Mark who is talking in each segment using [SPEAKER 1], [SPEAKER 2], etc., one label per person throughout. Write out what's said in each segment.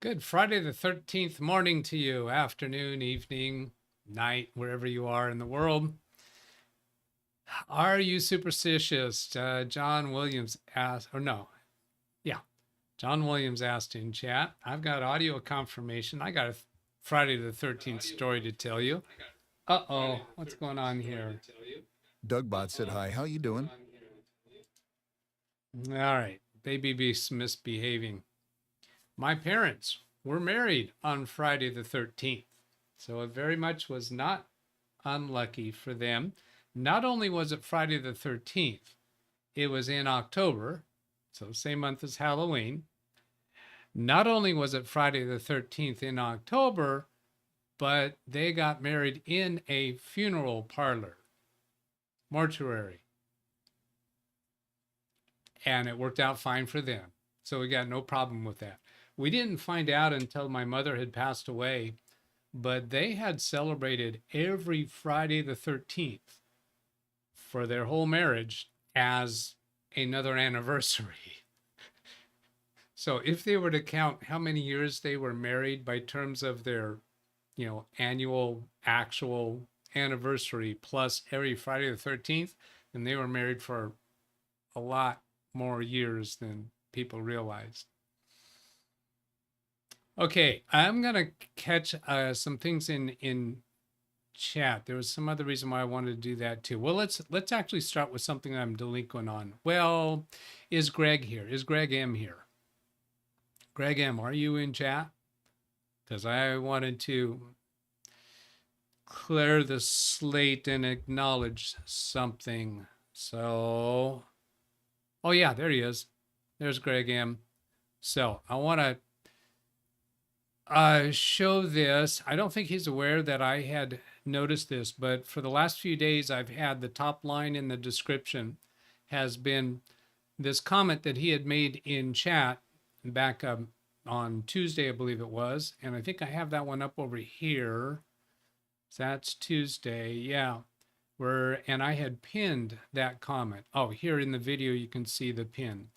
[SPEAKER 1] Good Friday the 13th morning to you, afternoon, evening, night, wherever you are in the world. Are you superstitious? John Williams asked, or no, yeah, John Williams asked in chat. I've got audio confirmation. I got a Friday the 13th story to tell you. Uh-oh, what's going on here?
[SPEAKER 2] DougBot said hi. How you doing?
[SPEAKER 1] All right, baby beasts misbehaving. My parents were married on Friday the 13th, so it very much was not unlucky for them. Not only was it Friday the 13th, it was in October, so same month as Halloween. Not only was it Friday the 13th in October, but they got married in a funeral parlor, mortuary. And it worked out fine for them. So we got no problem with that. We didn't find out until my mother had passed away, but they had celebrated every Friday the 13th for their whole marriage as another anniversary. So if they were to count how many years they were married by terms of their, annual actual anniversary plus every Friday the 13th, then they were married for a lot more years than people realized. Okay, I'm gonna catch some things in chat. There was some other reason why I wanted to do that too. Well, let's actually start with something I'm delinquent on. Well, is Greg here? Is Greg M here? Greg M, are you in chat? Because I wanted to clear the slate and acknowledge something. So, oh yeah, there he is. There's Greg M. So I want to show this. I don't think he's aware that I had noticed this, but for the last few days, I've had the top line in the description has been this comment that he had made in chat back on Tuesday, I believe it was. And I think I have that one up over here. So that's Tuesday. Yeah. And I had pinned that comment. Oh, here in the video, you can see the pin.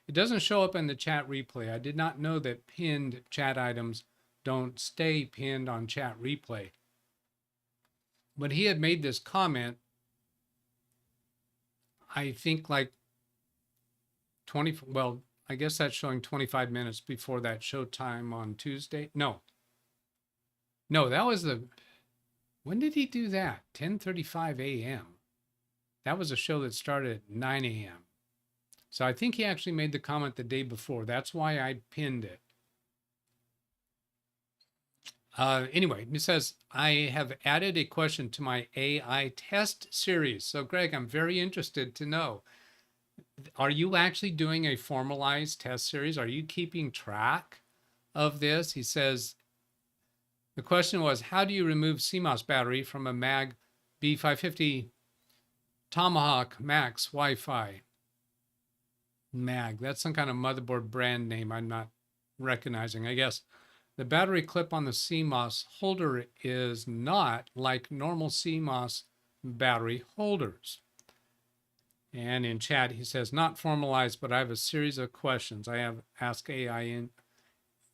[SPEAKER 1] It doesn't show up in the chat replay. I did not know that pinned chat items don't stay pinned on chat replay. But he had made this comment, I think like 20, well, I guess that's showing 25 minutes before that show time on Tuesday. No, that was when did he do that? 10:35 a.m. That was a show that started at 9 a.m. So I think he actually made the comment the day before. That's why I pinned it. Anyway, he says, I have added a question to my AI test series. So Greg, I'm very interested to know, are you actually doing a formalized test series? Are you keeping track of this? He says, the question was, how do you remove CMOS battery from a MAG B550 Tomahawk Max Wi-Fi? MAG, that's some kind of motherboard brand name I'm not recognizing, I guess. The battery clip on the CMOS holder is not like normal CMOS battery holders. And in chat, he says, not formalized, but I have a series of questions. I have Ask AI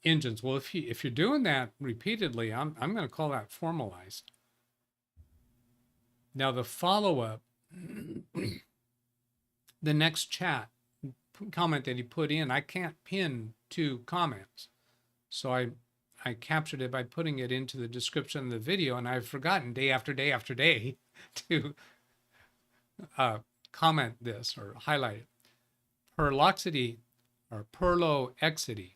[SPEAKER 1] engines. Well, if you're doing that repeatedly, I'm going to call that formalized. Now, the follow-up, the next chat comment that he put in, I can't pin 2 comments. So I captured it by putting it into the description of the video, and I've forgotten day after day after day to comment this or highlight it. Perloexity or Perloexity.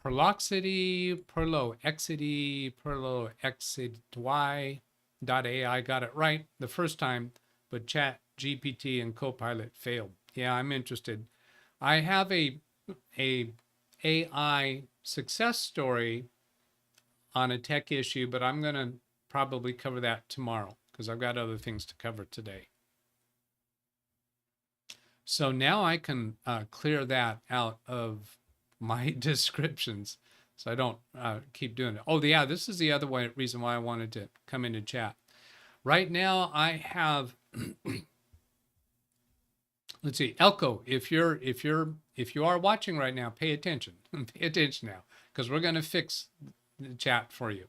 [SPEAKER 1] Perloexity.ai got it right the first time, but chatgpt and copilot failed. Yeah, I'm interested. I have a AI success story on a tech issue, but I'm going to probably cover that tomorrow because I've got other things to cover today. So now I can clear that out of my descriptions so I don't keep doing it. Oh, yeah, this is the other reason why I wanted to come into chat. Right now I have Let's see, Elko, if you are watching right now, pay attention. Pay attention now, because we're going to fix the chat for you.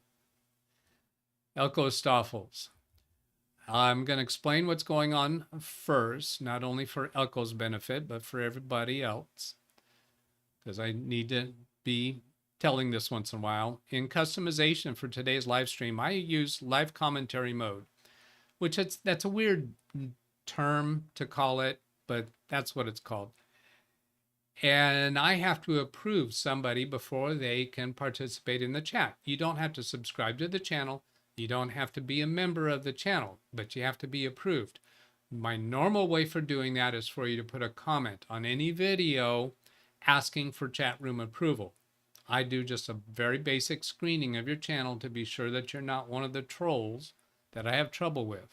[SPEAKER 1] Elko Stoffels. I'm going to explain what's going on first, not only for Elko's benefit, but for everybody else, because I need to be telling this once in a while. In customization for today's live stream, I use live commentary mode, which that's a weird term to call it, but that's what it's called. And I have to approve somebody before they can participate in the chat. You don't have to subscribe to the channel. You don't have to be a member of the channel, but you have to be approved. My normal way for doing that is for you to put a comment on any video asking for chat room approval. I do just a very basic screening of your channel to be sure that you're not one of the trolls that I have trouble with.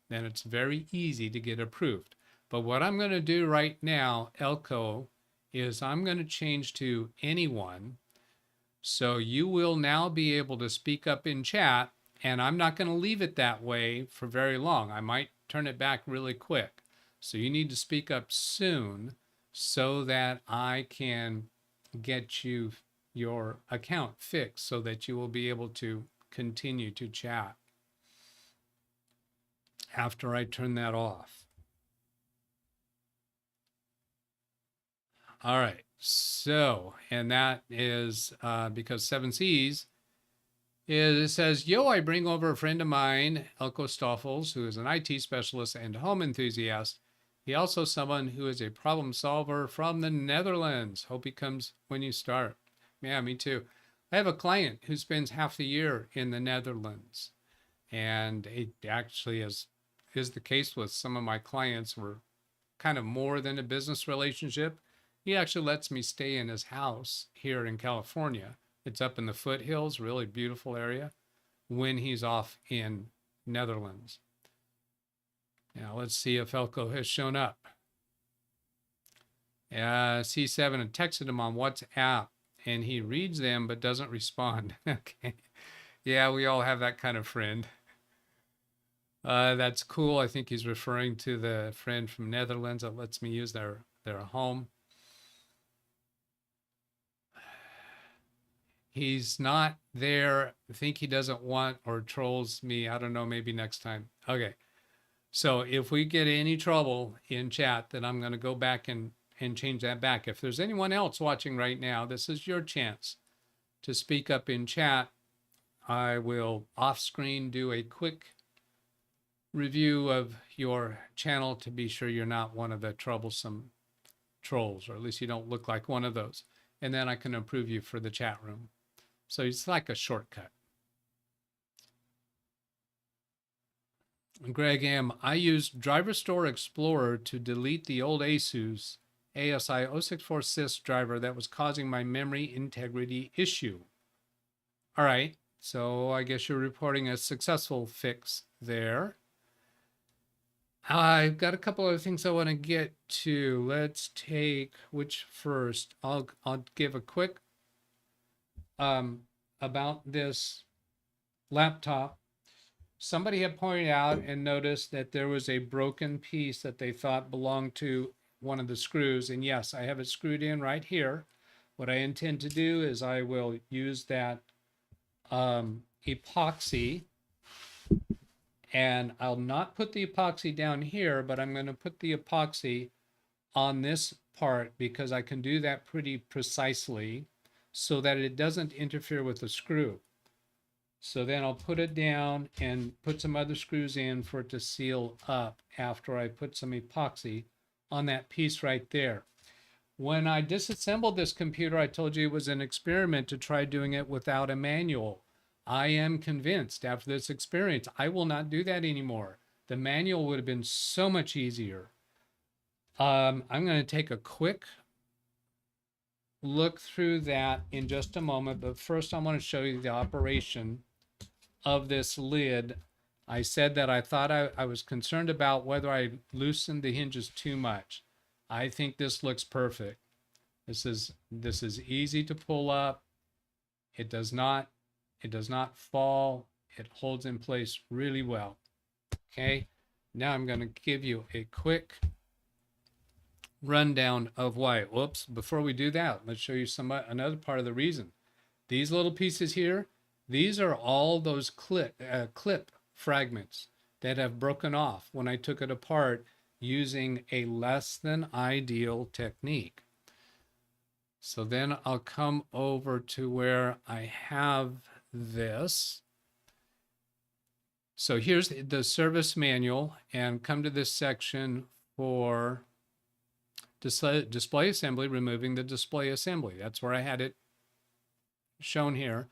[SPEAKER 1] Then it's very easy to get approved. But what I'm going to do right now, Elko, is I'm going to change to anyone. So you will now be able to speak up in chat, and I'm not going to leave it that way for very long. I might turn it back really quick. So you need to speak up soon so that I can get you your account fixed so that you will be able to continue to chat after I turn that off. All right, so, and that is because 7Cs it says, yo, I bring over a friend of mine, Elko Stoffels, who is an IT specialist and home enthusiast. He also someone who is a problem solver from the Netherlands. Hope he comes when you start. Yeah, me too. I have a client who spends half the year in the Netherlands. And it actually is the case with some of my clients. We're kind of more than a business relationship. He actually lets me stay in his house here in California. It's up in the foothills, really beautiful area, when he's off in Netherlands. Now let's see if Elko has shown up. C7 had texted him on WhatsApp and he reads them but doesn't respond. Okay. Yeah, we all have that kind of friend. That's cool. I think he's referring to the friend from Netherlands that lets me use their home. He's not there. I think he doesn't want or trolls me. I don't know, maybe next time. Okay. So if we get any trouble in chat, then I'm going to go back and change that back. If there's anyone else watching right now, this is your chance to speak up in chat. I will off screen do a quick review of your channel to be sure you're not one of the troublesome trolls, or at least you don't look like one of those. And then I can approve you for the chat room. So it's like a shortcut. Greg M., I used Driver Store Explorer to delete the old ASUS ASI 064 sys driver that was causing my memory integrity issue. All right, so I guess you're reporting a successful fix there. I've got a couple other things I want to get to. Let's take which first. I'll give a quick about this laptop. Somebody had pointed out and noticed that there was a broken piece that they thought belonged to one of the screws. And yes, I have it screwed in right here. What I intend to do is I will use that epoxy, and I'll not put the epoxy down here, but I'm going to put the epoxy on this part because I can do that pretty precisely so that it doesn't interfere with the screw. So then I'll put it down and put some other screws in for it to seal up after I put some epoxy on that piece right there. When I disassembled this computer, I told you it was an experiment to try doing it without a manual. I am convinced after this experience, I will not do that anymore. The manual would have been so much easier. I'm going to take a quick look through that in just a moment, but first I want to show you the operation of this lid. I said that I thought I was concerned about whether I loosened the hinges too much. I think this looks perfect. This is easy to pull up. It does not fall. It holds in place really well. Okay, now I'm going to give you a quick rundown of why. Whoops, before we do that, let's show you another part of the reason. These little pieces here, these are all those clip fragments that have broken off when I took it apart using a less than ideal technique. So then I'll come over to where I have this. So here's the service manual, and come to this section for display assembly, removing the display assembly. That's where I had it shown here.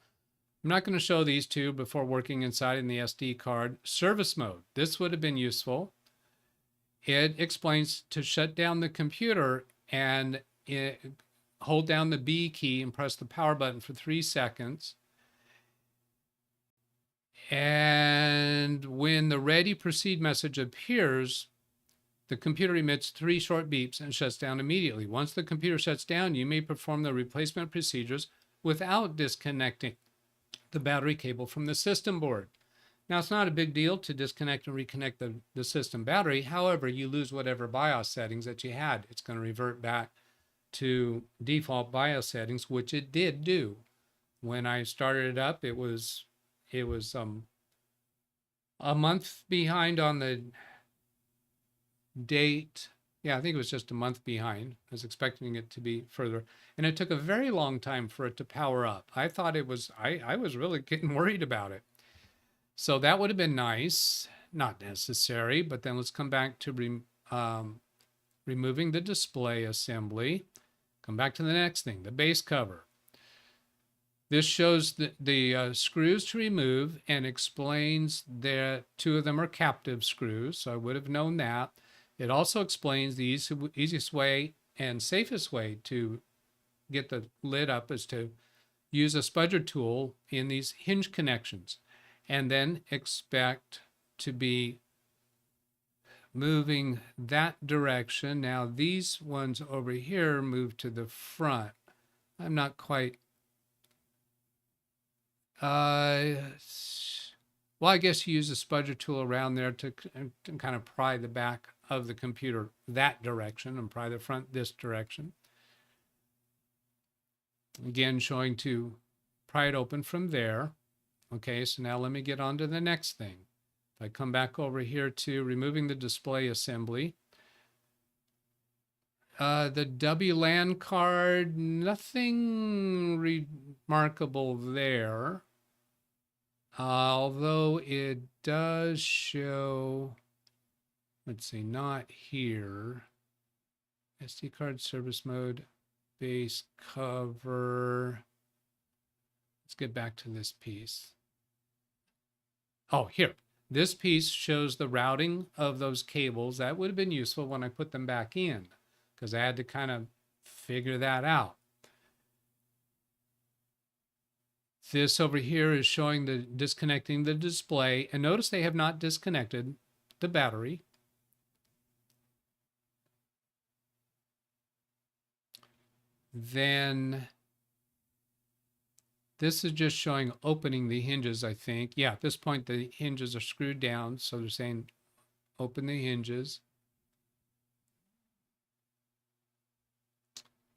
[SPEAKER 1] I'm not going to show these two before working inside in the SD card. Service mode. This would have been useful. It explains to shut down the computer and hold down the B key and press the power button for 3 seconds. And when the ready proceed message appears, the computer emits 3 short beeps and shuts down immediately. Once the computer shuts down, you may perform the replacement procedures without disconnecting the battery cable from the system board. Now, it's not a big deal to disconnect and reconnect the system battery. However, you lose whatever BIOS settings that you had. It's going to revert back to default BIOS settings, which it did do. When I started it up, it was a month behind on the date. Yeah, I think it was just a month behind. I was expecting it to be further. And it took a very long time for it to power up. I thought it was, I was really getting worried about it. So that would have been nice, not necessary, but then let's come back to removing the display assembly. Come back to the next thing, the base cover. This shows the screws to remove and explains that 2 of them are captive screws, so I would have known that. It also explains the easiest way and safest way to get the lid up is to use a spudger tool in these hinge connections, and then expect to be moving that direction. Now these ones over here move to the front. I'm not quite, well, I guess you use a spudger tool around there to kind of pry the back of the computer that direction and pry the front this direction. Again, showing to pry it open from there. Okay, so now let me get on to the next thing. If I come back over here to removing the display assembly, the WLAN card, nothing remarkable there. Although it does show, let's see, not here. SD card service mode, base cover. Let's get back to this piece. Oh, here. This piece shows the routing of those cables. That would have been useful when I put them back in, because I had to kind of figure that out. This over here is showing the disconnecting the display, and notice they have not disconnected the battery. Then this is just showing opening the hinges, I think. Yeah, at this point the hinges are screwed down, so they're saying open the hinges.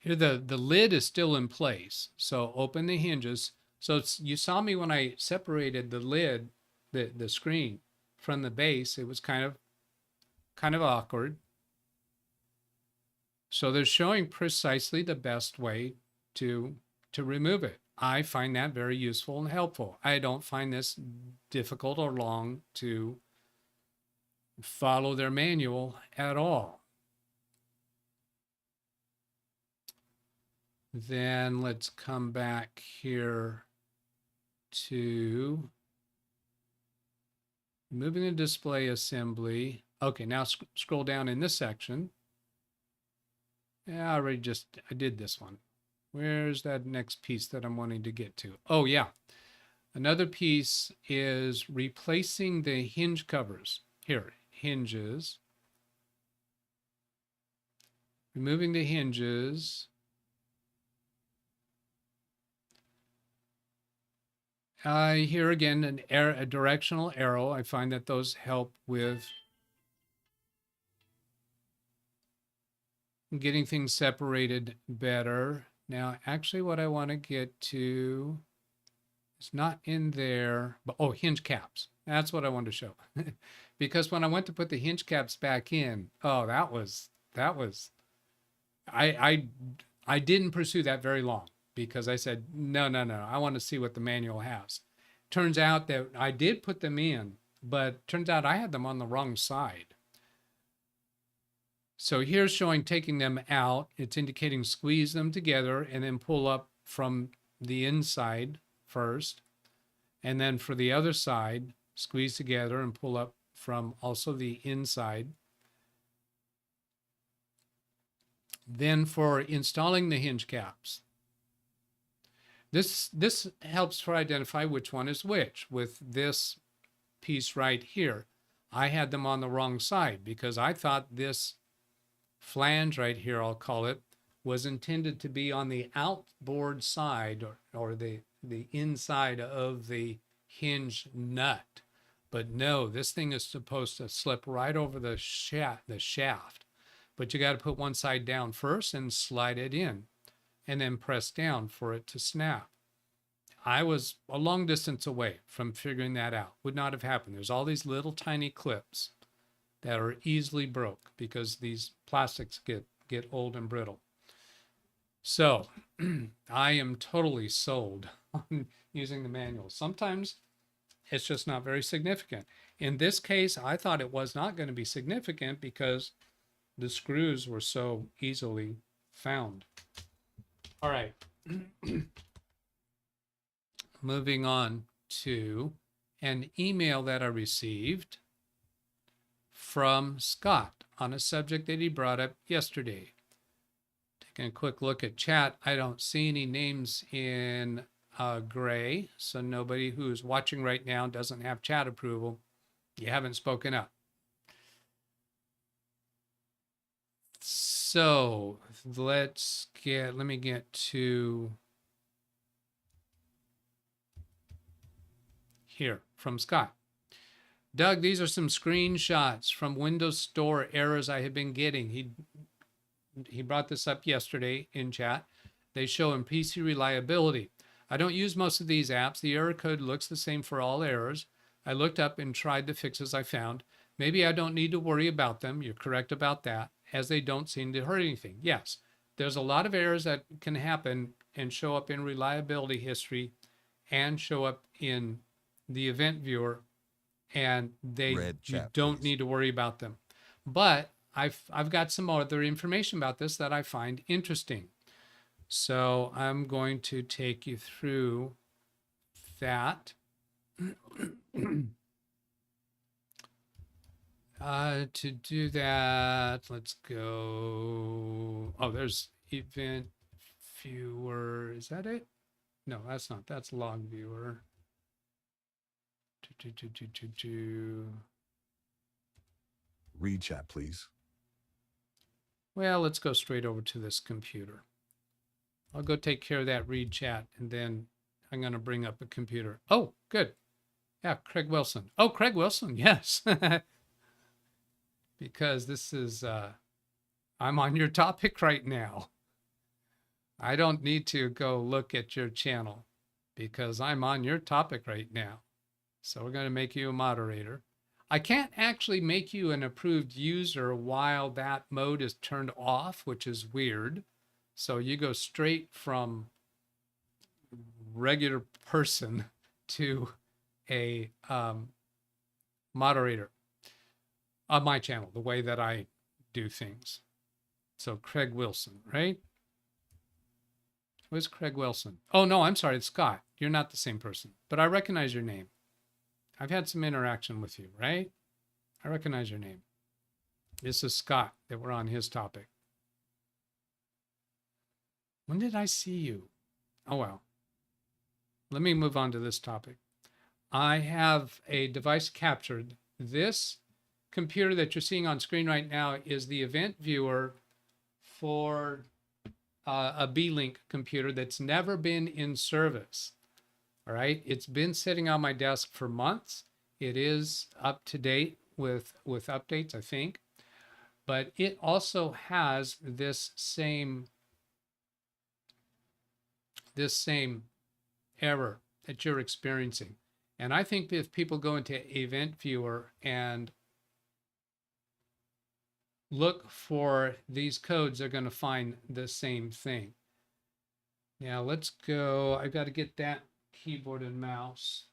[SPEAKER 1] Here the lid is still in place, so open the hinges. So you saw me when I separated the lid, the screen from the base. It was kind of awkward. So they're showing precisely the best way to remove it. I find that very useful and helpful. I don't find this difficult or long to follow their manual at all. Then let's come back here to moving the display assembly. Okay, now scroll down in this section. Yeah, I did this one. Where's that next piece that I'm wanting to get to? Oh yeah, another piece is replacing the hinge covers. Here, hinges. Removing the hinges. Here again, a directional arrow. I find that those help with getting things separated better. Now, actually what I want to get to is not in there, but oh, hinge caps. That's what I wanted to show. Because when I went to put the hinge caps back in, oh, that was I didn't pursue that very long because I said, no, I want to see what the manual has. Turns out that I did put them in, but turns out I had them on the wrong side. So here's showing taking them out. It's indicating squeeze them together and then pull up from the inside first. And then for the other side, squeeze together and pull up from also the inside. Then for installing the hinge caps, this helps for identify which one is which. With this piece right here, I had them on the wrong side because I thought this flange right here, I'll call it, was intended to be on the outboard side or the inside of the hinge nut. But no, this thing is supposed to slip right over the shaft. But you got to put one side down first and slide it in and then press down for it to snap. I was a long distance away from figuring that out. Would not have happened. There's all these little tiny clips that are easily broke because these plastics get old and brittle. So I am totally sold on using the manual. Sometimes it's just not very significant. In this case, I thought it was not going to be significant because the screws were so easily found. All right. Moving on to an email that I received from Scott on a subject that he brought up yesterday. Taking a quick look at chat, I don't see any names in gray, so nobody who's watching right now doesn't have chat approval. You haven't spoken up. So let me get to here from Scott. Doug, these are some screenshots from Windows Store errors I have been getting. He brought this up yesterday in chat. They show in PC reliability. I don't use most of these apps. The error code looks the same for all errors. I looked up and tried the fixes I found. Maybe I don't need to worry about them. You're correct about that, as they don't seem to hurt anything. Yes, there's a lot of errors that can happen and show up in reliability history and show up in the event viewer, and you don't need to worry about them. But I've got some other information about this that I find interesting. So I'm going to take you through that. To do that, let's go. Oh, there's event viewer. Is that it? No, that's not. That's log viewer.
[SPEAKER 2] Read chat, please.
[SPEAKER 1] Well, let's go straight over to this computer. I'll go take care of that read chat, and then I'm going to bring up a computer. Oh, good. Yeah, Craig Wilson. Oh, Craig Wilson, yes. Because this is, I'm on your topic right now. I don't need to go look at your channel because I'm on your topic right now. So we're going to make you a moderator. I can't actually make you an approved user while that mode is turned off, which is weird. So you go straight from regular person to a moderator on my channel, the way that I do things. So Craig Wilson, right? Who's Craig Wilson? Oh, no, I'm sorry, it's Scott. You're not the same person, but I recognize your name. I've had some interaction with you, right? I recognize your name. This is Scott that we're on his topic. When did I see you? Oh, well. Let me move on to this topic. I have a device captured. This computer that you're seeing on screen right now is the event viewer for a B-Link computer that's never been in service. All right, it's been sitting on my desk for months. It is up to date with updates, I think. but it also has this same error that you're experiencing. And I think if people go into Event Viewer and look for these codes, they're going to find the same thing. Now let's go. I've got to get that keyboard and mouse.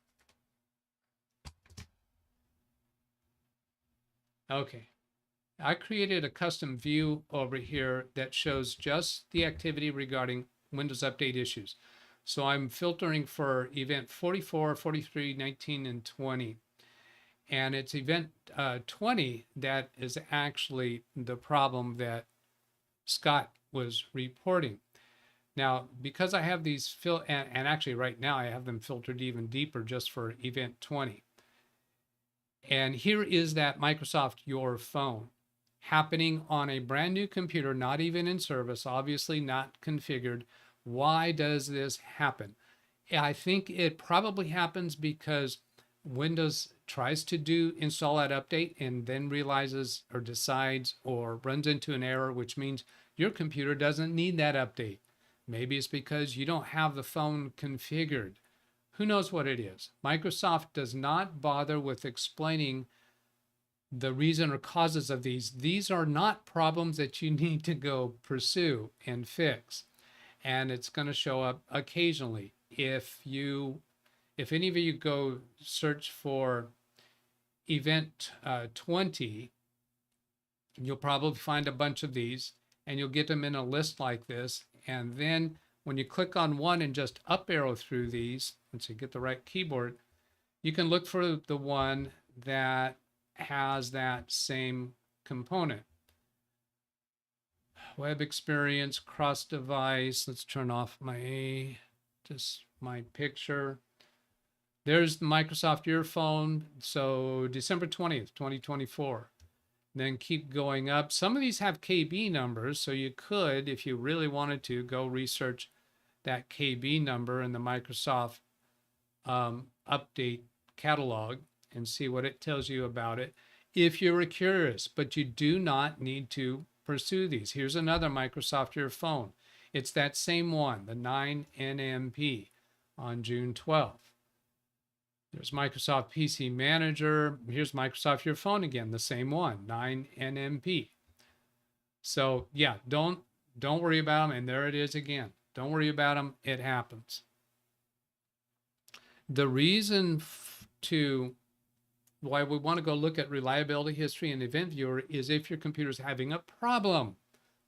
[SPEAKER 1] Okay. I created a custom view over here that shows just the activity regarding Windows Update issues. So I'm filtering for event 44, 43, 19, and 20. And it's event 20 that is actually the problem that Scott was reporting. Now, because I have these and actually right now I have them filtered even deeper just for event 20. And here is that Microsoft Your Phone happening on a brand new computer, not even in service, obviously not configured. Why does this happen? I think it probably happens because Windows tries to install that update and then realizes or decides or runs into an error, which means your computer doesn't need that update. Maybe it's because you don't have the phone configured. Who knows what it is? Microsoft does not bother with explaining the reason or causes of these. These are not problems that you need to go pursue and fix. And it's going to show up occasionally. If any of you go search for event 20, you'll probably find a bunch of these and you'll get them in a list like this. And then when you click on one and just up arrow through these, once you get the right keyboard, you can look for the one that has that same component. Web experience, cross device. Let's turn off my picture. There's the Microsoft Your Phone. So December 20th, 2024. Then keep going up. Some of these have KB numbers, so you could, if you really wanted to, go research that KB number in the Microsoft update catalog and see what it tells you about it if you're curious, but you do not need to pursue these. Here's another Microsoft Your Phone. It's that same one, the 9NMP on June 12th. There's Microsoft PC Manager. Here's Microsoft Your Phone again, the same one, 9NMP. So yeah, don't worry about them. And there it is again. Don't worry about them. It happens. The reason why we want to go look at reliability history and event viewer is if your computer is having a problem.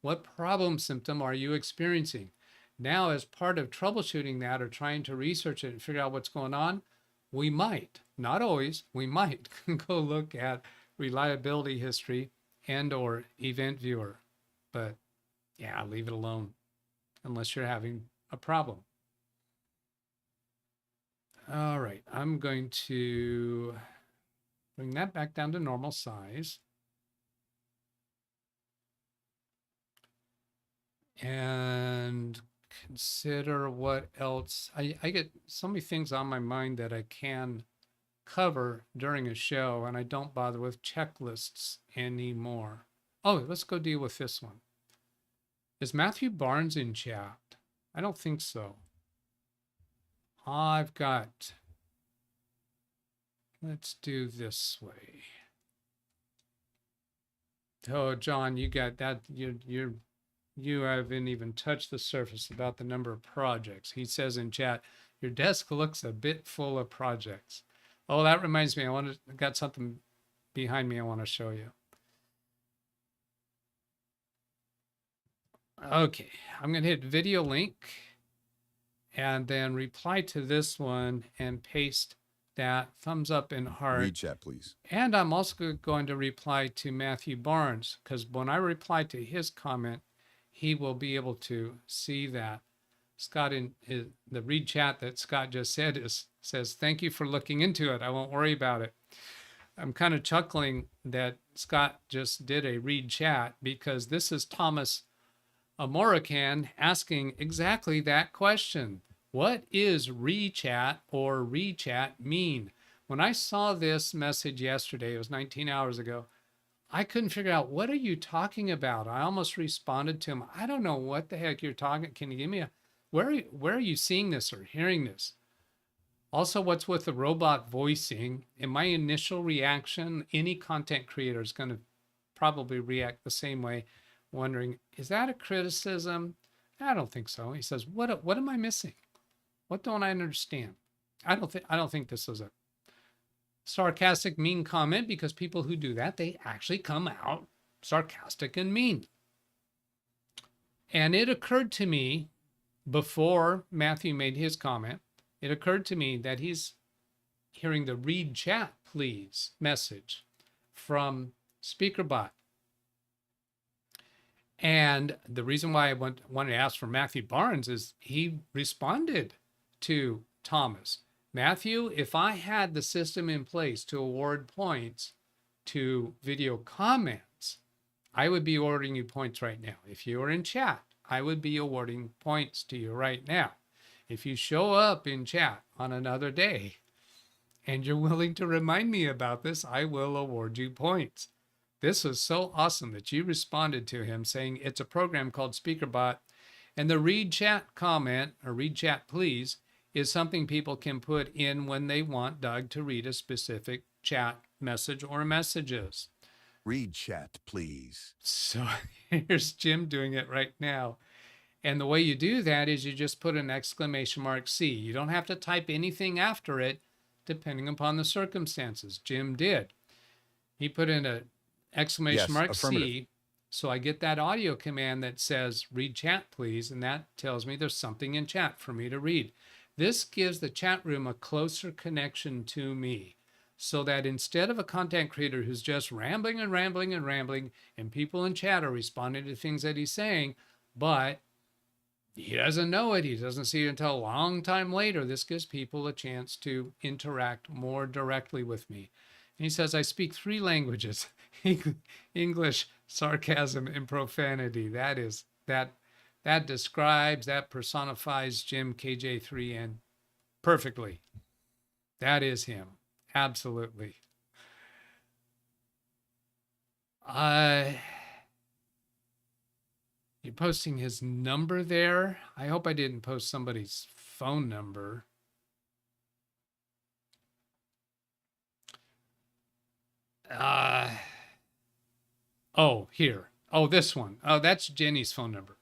[SPEAKER 1] What problem symptom are you experiencing? Now, as part of troubleshooting that or trying to research it and figure out what's going on, we might, not always, we might go look at reliability history and or event viewer. But yeah, leave it alone unless you're having a problem. All right, I'm going to bring that back down to normal size. And consider what else. I get so many things on my mind that I can cover during a show, and I don't bother with checklists anymore. Oh, let's go deal with this one. Is Matthew Barnes in chat? I don't think so. Let's do this way. Oh, John, you got that. You haven't even touched the surface about the number of projects. He says in chat, your desk looks a bit full of projects. Oh, that reminds me. I got something behind me I want to show you. Okay, I'm going to hit video link and then reply to this one and paste that thumbs up and heart.
[SPEAKER 2] Read chat, please.
[SPEAKER 1] And I'm also going to reply to Matthew Barnes, because when I reply to his comment, he will be able to see that. Scott, in the read chat that Scott just said says, thank you for looking into it. I won't worry about it. I'm kind of chuckling that Scott just did a read chat because this is Thomas Amorican asking exactly that question. What is rechat or rechat mean? When I saw this message yesterday, it was 19 hours ago, I couldn't figure out, what are you talking about? I almost responded to him, I don't know what the heck you're talking. Can you give me a, where are you seeing this or hearing this? Also, what's with the robot voicing? In my initial reaction, any content creator is going to probably react the same way, wondering, is that a criticism? I don't think so. He says, what am I missing? What don't I understand? I don't think this is a sarcastic, mean comment, because people who do that, they actually come out sarcastic and mean. And it occurred to me before Matthew made his comment, it occurred to me that he's hearing the read chat, please message from SpeakerBot. And the reason why I wanted to ask for Matthew Barnes is he responded to Thomas. Matthew, if I had the system in place to award points to video comments, I would be awarding you points right now. If you were in chat, I would be awarding points to you right now. If you show up in chat on another day and you're willing to remind me about this, I will award you points. This was so awesome that you responded to him saying it's a program called SpeakerBot, and the read chat comment, or read chat please, is something people can put in when they want Doug to read a specific chat message or messages.
[SPEAKER 2] Read chat, please.
[SPEAKER 1] So here's Jim doing it right now. And the way you do that is you just put an exclamation mark C. You don't have to type anything after it, depending upon the circumstances. Jim did. He put in an exclamation mark C. So I get that audio command that says, read chat, please. And that tells me there's something in chat for me to read. This gives the chat room a closer connection to me, so that instead of a content creator who's just rambling and rambling and rambling, and people in chat are responding to things that he's saying, but he doesn't know it, he doesn't see it until a long time later, this gives people a chance to interact more directly with me. And he says, I speak 3 languages, English, sarcasm, and profanity. That describes, that personifies Jim KJ3N perfectly. That is him. Absolutely. You're posting his number there. I hope I didn't post somebody's phone number. Oh, here. Oh, this one. Oh, that's Jenny's phone number.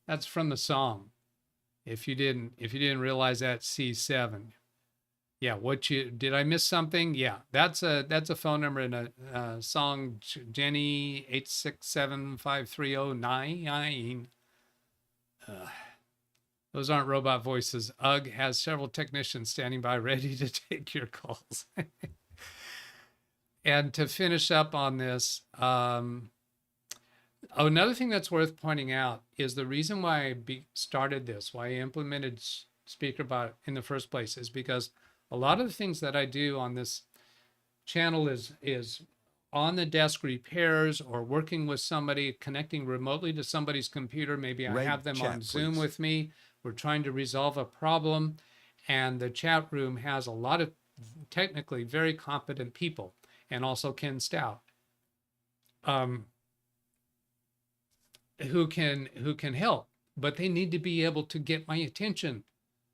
[SPEAKER 1] That's from the song. If you didn't realize that, C7. Yeah, did I miss something? Yeah, that's a phone number in a song, Jenny 8675309. Those aren't robot voices. UGG has several technicians standing by ready to take your calls. And to finish up on this, another thing that's worth pointing out is the reason why I started this, why I implemented SpeakerBot in the first place, is because a lot of the things that I do on this channel is on the desk repairs or working with somebody, connecting remotely to somebody's computer. Maybe I have them on Zoom with me. We're trying to resolve a problem, and the chat room has a lot of technically very competent people, and also Ken Stout, who can help, but they need to be able to get my attention.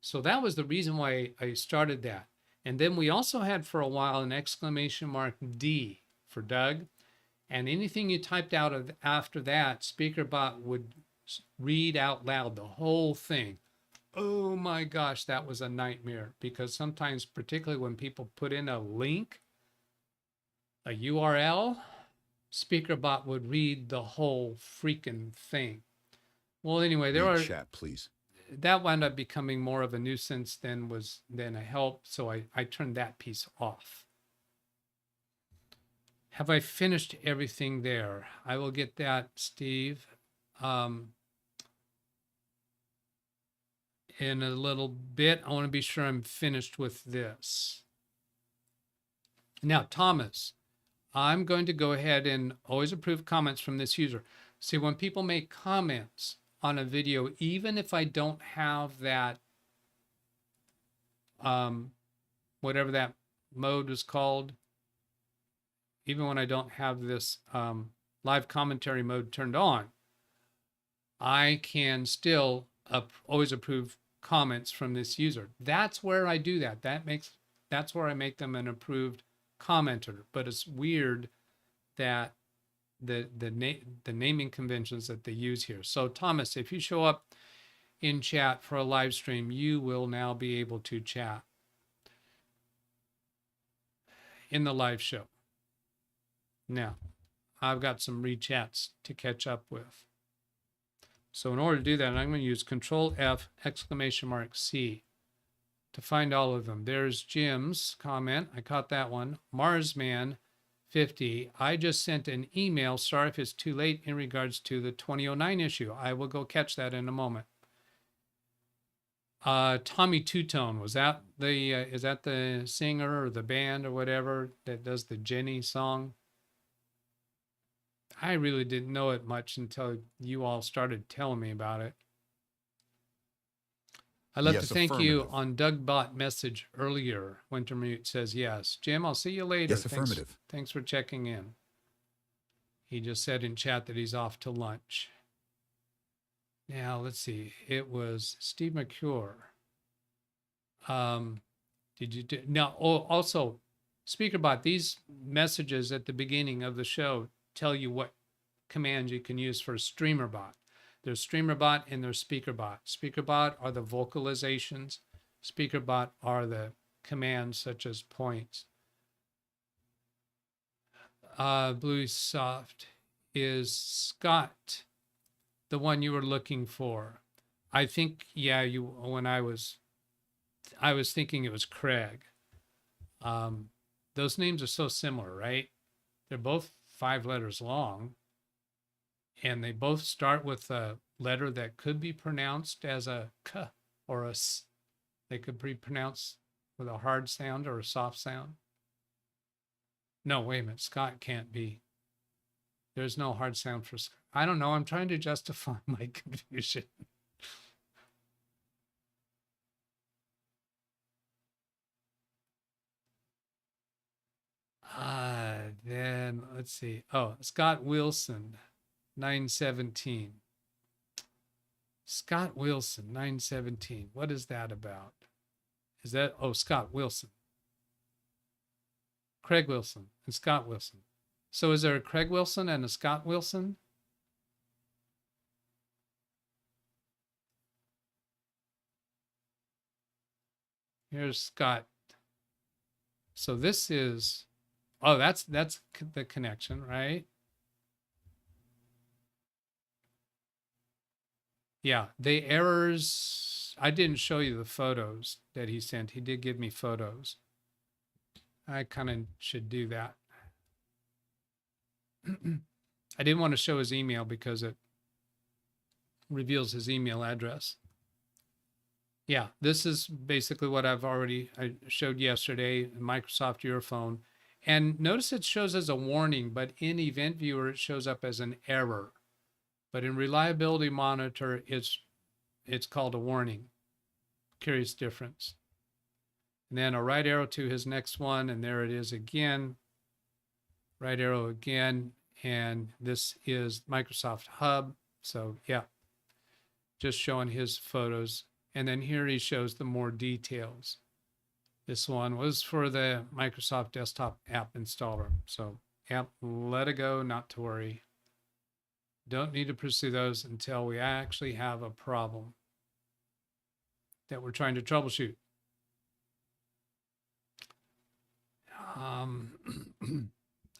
[SPEAKER 1] So that was the reason why I started that. And then we also had for a while an exclamation mark D for Doug. And anything you typed out of after that, SpeakerBot would read out loud the whole thing. Oh my gosh, that was a nightmare, because sometimes, particularly when people put in a link, a URL, SpeakerBot would read the whole freaking thing. Well, anyway,
[SPEAKER 2] chat, please.
[SPEAKER 1] That wound up becoming more of a nuisance than a help, so I turned that piece off. Have I finished everything there? I will get that, Steve, in a little bit. I want to be sure I'm finished with this. Now, Thomas, I'm going to go ahead and always approve comments from this user. See, when people make comments on a video, even if I don't have that, whatever that mode is called, even when I don't have this live commentary mode turned on, I can still always approve comments from this user. That's where I do that. That's where I make them an approved commenter. But it's weird that the naming conventions that they use here. So Thomas, if you show up in chat for a live stream, you will now be able to chat in the live show. Now, I've got some re-chats to catch up with. So in order to do that, I'm going to use Control F !C to find all of them. There's Jim's comment. I caught that one. Marsman 50. I just sent an email. Sorry if it's too late in regards to the 2009 issue. I will go catch that in a moment. Tommy Two-Tone, was that the is that the singer or the band or whatever that does the Jenny song? I really didn't know it much until you all started telling me about it. I'd love to thank you on DougBot message earlier. Wintermute says yes. Jim, I'll see you later.
[SPEAKER 2] Yes, affirmative.
[SPEAKER 1] Thanks for checking in. He just said in chat that he's off to lunch. Now, let's see. It was Steve McCure. Did you do? Now, also, SpeakerBot, these messages at the beginning of the show tell you what commands you can use for StreamerBot. There's StreamerBot and there's SpeakerBot. SpeakerBot are the vocalizations. SpeakerBot are the commands such as points. Bluesoft, is Scott the one you were looking for? I think, yeah, when I was thinking it was Craig. Those names are so similar, right? They're both 5 letters long, and they both start with a letter that could be pronounced as a k or a s. They could be pronounced with a hard sound or a soft sound. No, wait a minute. Scott can't be. There's no hard sound for Scott. I don't know. I'm trying to justify my confusion. Then let's see. Oh, Scott Wilson, 917. Scott Wilson, 917. What is that about? Is that, oh, Scott Wilson. Craig Wilson and Scott Wilson. So is there a Craig Wilson and a Scott Wilson? Here's Scott. So this is, oh, that's the connection, right? Yeah, the errors, I didn't show you the photos that he sent. He did give me photos. I kind of should do that. I didn't want to show his email because it reveals his email address. Yeah, this is basically what I showed yesterday in Microsoft Europhone. And notice it shows as a warning, but in Event Viewer, it shows up as an error. But in Reliability Monitor, it's called a warning. Curious difference. And then a right arrow to his next one, and there it is again. Right arrow again, and this is Microsoft Hub. So yeah, just showing his photos. And then here he shows the more details. This one was for the Microsoft Desktop App Installer. So yep, let it go, not to worry. Don't need to pursue those until we actually have a problem that we're trying to troubleshoot.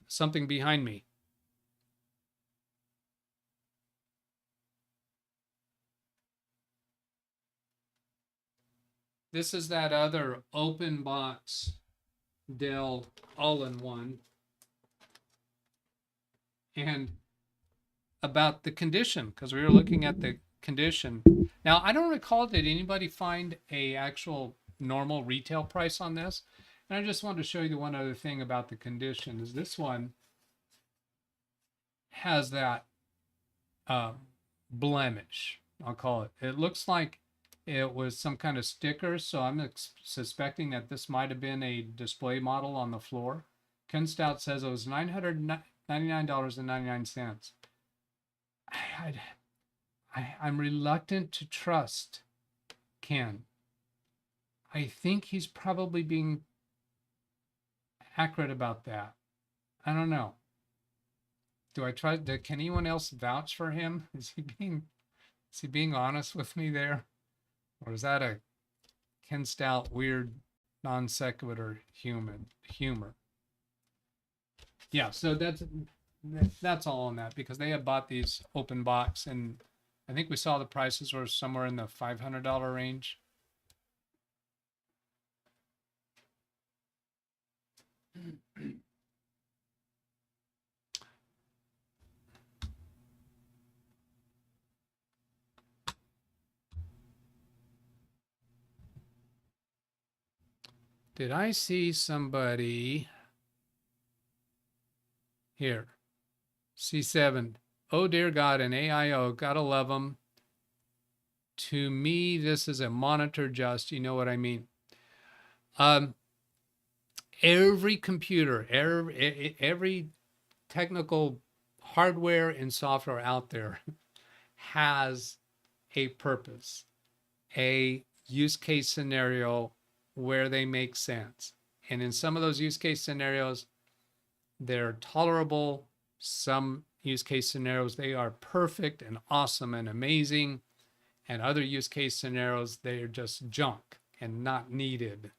[SPEAKER 1] Something behind me. This is that other open box Dell all-in-one. And about the condition, because we were looking at the condition. Now, I don't recall, did anybody find a actual normal retail price on this? And I just wanted to show you the one other thing about the condition is this one has that blemish, I'll call it. It looks like it was some kind of sticker, so I'm suspecting that this might have been a display model on the floor. Ken Stout says it was $999.99. I'm reluctant to trust Ken. I think he's probably being accurate about that. I don't know. Do I try? Can anyone else vouch for him? Is he being honest with me there, or is that a Ken Stout weird non sequitur humor? Yeah. So that's all on that, because they had bought these open box, and I think we saw the prices were somewhere in the $500 range. Did I see somebody here? C7. Oh dear God, an AIO. Gotta love them. To me, this is a monitor just. You know what I mean? Every computer, every technical hardware and software out there has a purpose, a use case scenario where they make sense. And in some of those use case scenarios, they're tolerable. Some use case scenarios, they are perfect and awesome and amazing. And other use case scenarios, they are just junk and not needed.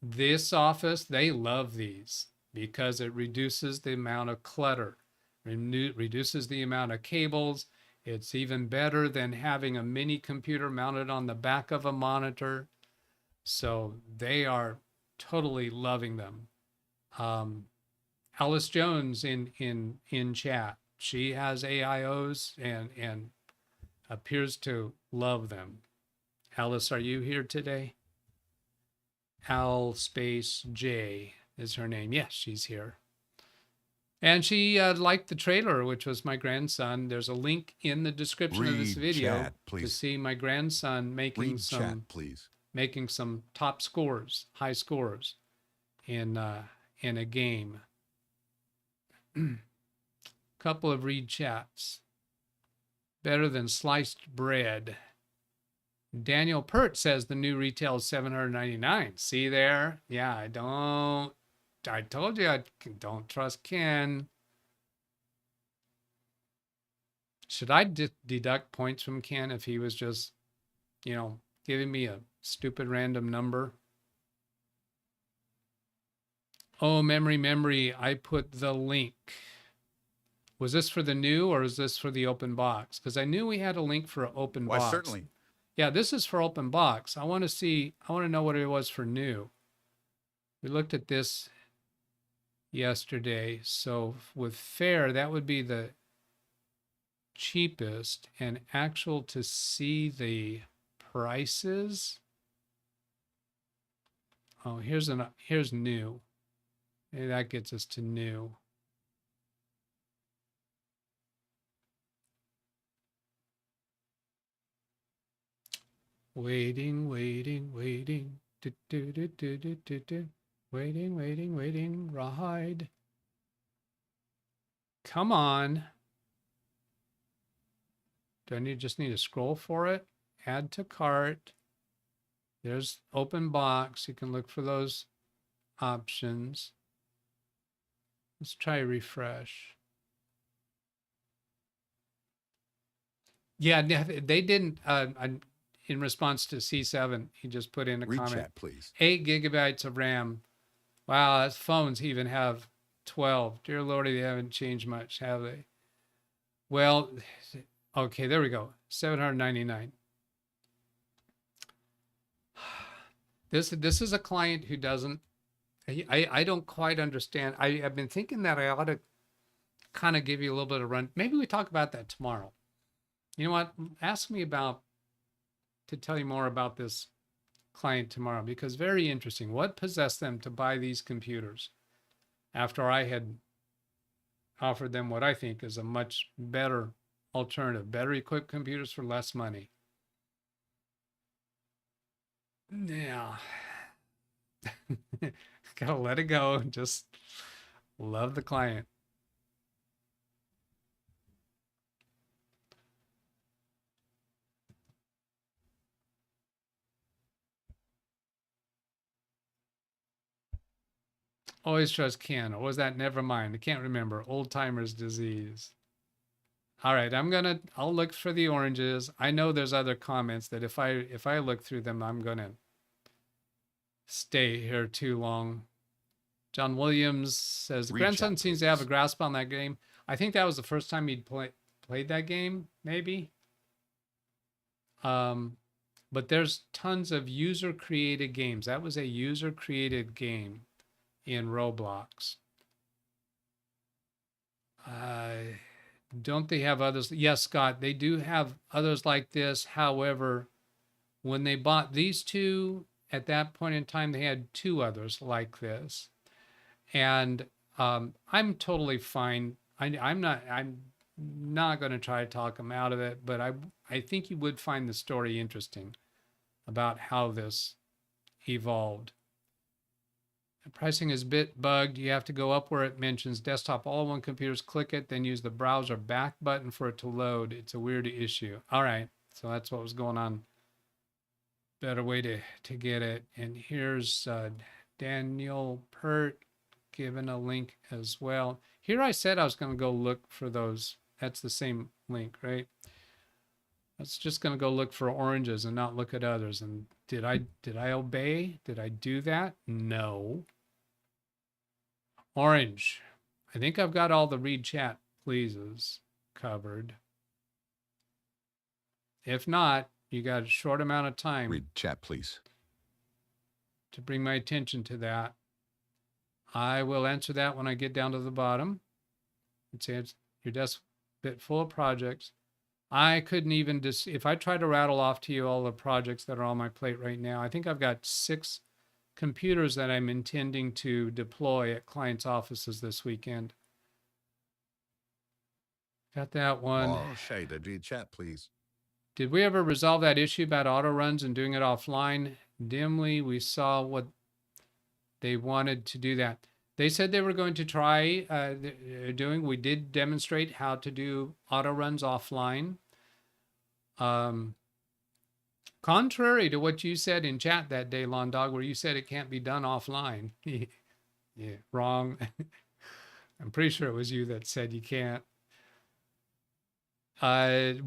[SPEAKER 1] This office, they love these because it reduces the amount of clutter, reduces the amount of cables. It's even better than having a mini computer mounted on the back of a monitor. So they are totally loving them. Alice Jones in chat, she has AIOs and appears to love them. Alice, are you here today? Al Space J is her name. Yes, she's here. And she liked the trailer, which was my grandson. There's a link in the description of this video
[SPEAKER 2] chat,
[SPEAKER 1] to see my grandson making making some top scores, high scores in a game. Couple of read chats. Better than sliced bread. Daniel Pert says the new retail is $799. See there? Yeah, I told you I don't trust Ken. Should I deduct points from Ken if he was just, giving me a stupid random number? Oh, memory, I put the link. Was this for the new or is this for the open box? Because I knew we had a link for open box.
[SPEAKER 2] Why, certainly.
[SPEAKER 1] Yeah, this is for open box. I want to know what it was for new. We looked at this yesterday. So with fair, that would be the cheapest, and actual to see the prices. Oh, here's new. Maybe that gets us to new. Waiting. Waiting. Ride. Come on. Do I just need to scroll for it? Add to cart. There's open box. You can look for those options. Let's try refresh. Yeah, they didn't. In response to C7, he just put in a comment.
[SPEAKER 2] Chat, please. 8
[SPEAKER 1] GB of RAM. Wow, phones even have 12. Dear Lordy, they haven't changed much, have they? Well, okay, there we go. $799. This is a client who doesn't. I don't quite understand. I've been thinking that I ought to kind of give you a little bit of run. Maybe we talk about that tomorrow. You know what? Ask me to tell you more about this client tomorrow, because very interesting. What possessed them to buy these computers after I had offered them what I think is a much better alternative, better equipped computers for less money. Yeah. Gotta let it go. Just love the client. Always trust Ken. Or was that never mind? I can't remember. Old timer's disease. All right, I'll look for the oranges. I know there's other comments that if I look through them, I'm gonna stay here too long. John Williams says the
[SPEAKER 2] Read
[SPEAKER 1] grandson
[SPEAKER 2] chat,
[SPEAKER 1] seems to have a
[SPEAKER 2] please.
[SPEAKER 1] grasp on that game. I think that was the first time he'd played that game, maybe. But there's tons of user created games. That was a user created game in Roblox. Don't they have others? Yes, Scott, they do have others like this. However, when they bought these two, at that point in time, they had two others like this. And I'm totally fine. I'm not going to try to talk them out of it, but I think you would find the story interesting about how this evolved. The pricing is a bit bugged. You have to go up where it mentions desktop all-in-one computers, click it, then use the browser back button for it to load. It's a weird issue. All right, so that's what was going on. Better way to get it. And here's Daniel Pert given a link as well. Here I said I was going to go look for those. That's the same link, right? I was just going to go look for oranges and not look at others. And did I obey? Did I do that? No. Orange. I think I've got all the read chat pleases covered. If not, you got a short amount of time.
[SPEAKER 2] Read chat, please.
[SPEAKER 1] To bring my attention to that. I will answer that when I get down to the bottom. It says your desk bit full of projects. I couldn't even if I try to rattle off to you all the projects that are on my plate right now, I think I've got 6 computers that I'm intending to deploy at clients' offices this weekend. Got that one.
[SPEAKER 2] More shaded. Read chat, please.
[SPEAKER 1] Did we ever resolve that issue about auto runs and doing it offline? Dimly, we saw what they wanted to do that. They said they were going to try doing. We did demonstrate how to do auto runs offline. Contrary to what you said in chat that day, Lawn Dog, where you said it can't be done offline. Yeah, wrong. I'm pretty sure it was you that said you can't.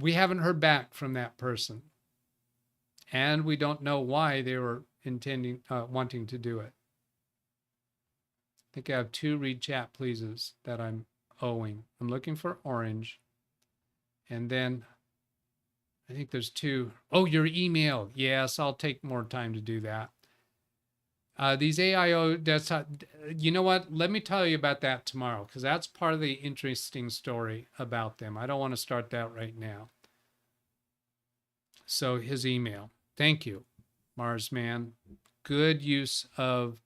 [SPEAKER 1] We haven't heard back from that person. And we don't know why they were wanting to do it. I think I have 2 read chat pleases that I'm owing. I'm looking for orange. And then I think there's 2. Oh, your email. Yes, I'll take more time to do that. These AIO desktop, you know what? Let me tell you about that tomorrow, because that's part of the interesting story about them. I don't want to start that right now. So his email. Thank you, Marsman. Good use of,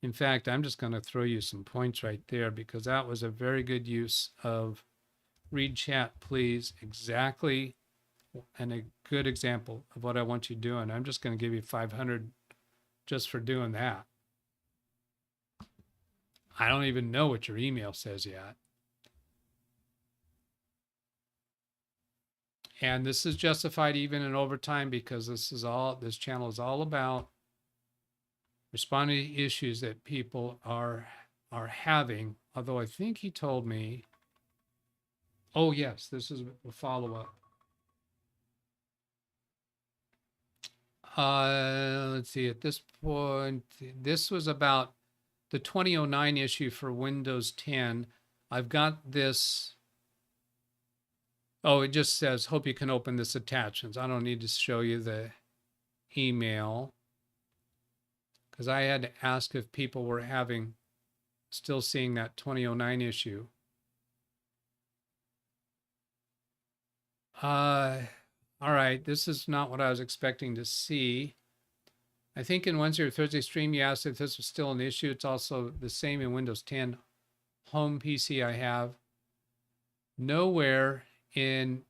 [SPEAKER 1] in fact, I'm just going to throw you some points right there, because that was a very good use of read chat, please. Exactly. And a good example of what I want you doing. I'm just going to give you 500 just for doing that. I don't even know what your email says yet. And this is justified even in overtime, because this channel is all about responding to issues that people are having. Although I think he told me, oh yes, this is a follow-up. Let's see, at this point, this was about the 2009 issue for Windows 10. I've got this. Oh, it just says, hope you can open this attachments. I don't need to show you the email, because I had to ask if people were still seeing that 2009 issue. All right, this is not what I was expecting to see. I think in Wednesday or Thursday stream, you asked if this was still an issue. It's also the same in Windows 10 home PC I have. Nowhere in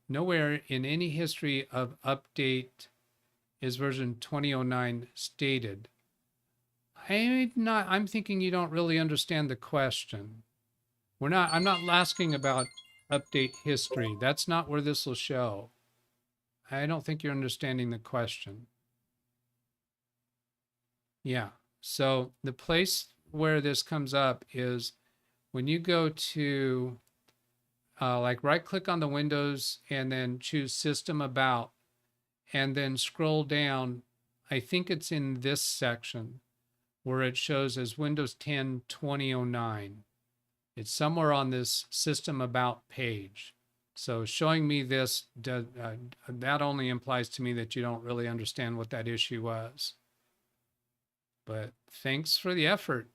[SPEAKER 1] any history of update is version 2009 stated. I'm thinking you don't really understand the question. I'm not asking about update history. That's not where this will show. I don't think you're understanding the question. Yeah. So the place where this comes up is when you go to like right click on the Windows and then choose System About and then scroll down. I think it's in this section where it shows as Windows 10 2009. It's somewhere on this System About page. So showing me this, that only implies to me that you don't really understand what that issue was. But thanks for the effort.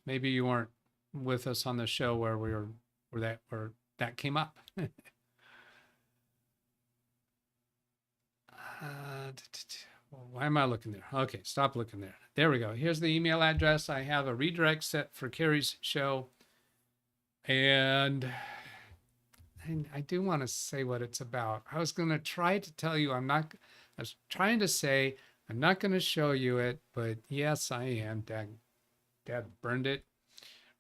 [SPEAKER 1] Maybe you weren't with us on the show where that came up. Why am I looking there? Okay, stop looking there. There we go. Here's the email address. I have a redirect set for Carrie's show. And I do want to say what it's about. I was going to try to tell you I was trying to say I'm not going to show you it, but yes, I am. Dad burned it.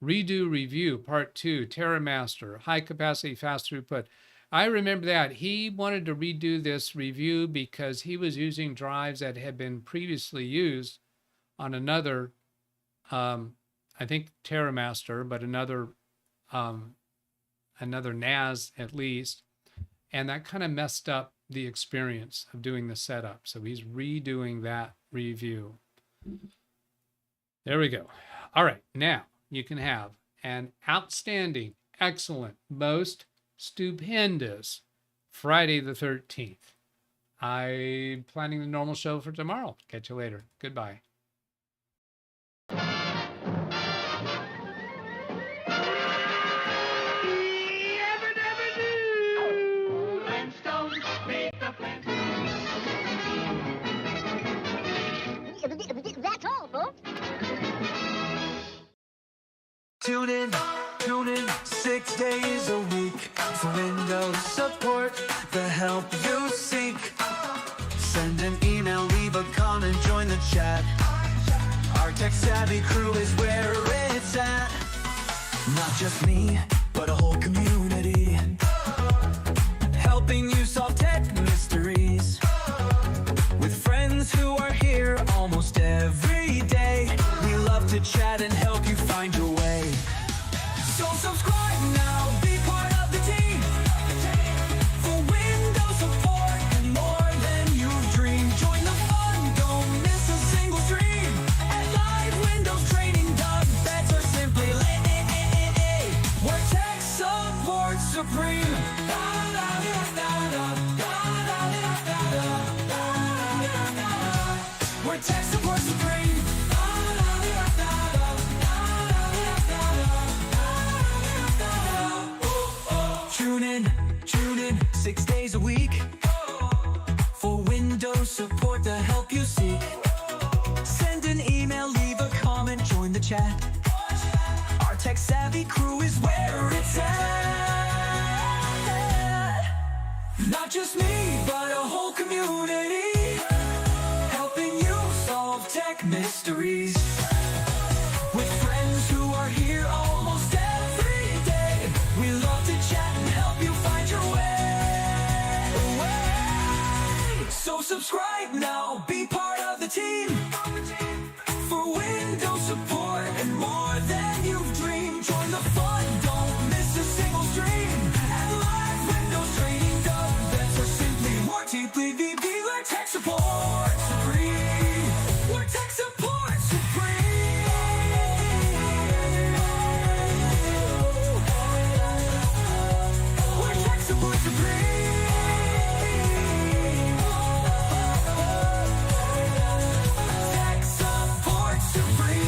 [SPEAKER 1] Redo review, part 2, TerraMaster, high capacity, fast throughput. I remember that. He wanted to redo this review because he was using drives that had been previously used on another, I think TerraMaster, but another NAS at least. And that kind of messed up the experience of doing the setup. So he's redoing that review. There we go. All right, now you can have an outstanding, excellent, most stupendous Friday the 13th. I'm planning the normal show for tomorrow. Catch you later. Goodbye.
[SPEAKER 3] That's all, folks.
[SPEAKER 4] Tune in 6 days a week for Windows support, the help you seek. Send an email, leave a comment, join the chat. Our tech-savvy crew is where it's at. Not just me, but a whole community, helping you solve tech mysteries. With friends who are here almost every day, we love to chat and help you find your way. So subscribe now, be part of the team, for Windows support and more than you've dreamed. Join the fun, don't miss a single stream. At LiveWindowsTraining-DougBetts or simply where tech support supreme. Where tech support supreme. Tune in 6 days a week for Windows support, the help you seek. Send an email, leave a comment, join the chat. Our tech-savvy crew is where it's at. Not just me, but a whole community, helping you solve tech mysteries. With friends who are here almost every day, we love to chat and help you find your way. So subscribe now, be part of the team, for Windows support and more than you've dreamed. Join the fun, don't miss a single stream. At LiveWindowsTraining-DougBetts or simply more deeply VB, where tech support supreme. Where tech support supreme. Where tech support supreme. Tech support supreme.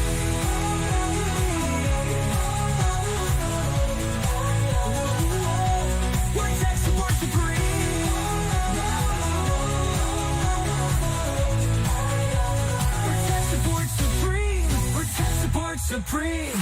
[SPEAKER 4] Where tech support supreme. Where tech support supreme. Where tech support supreme.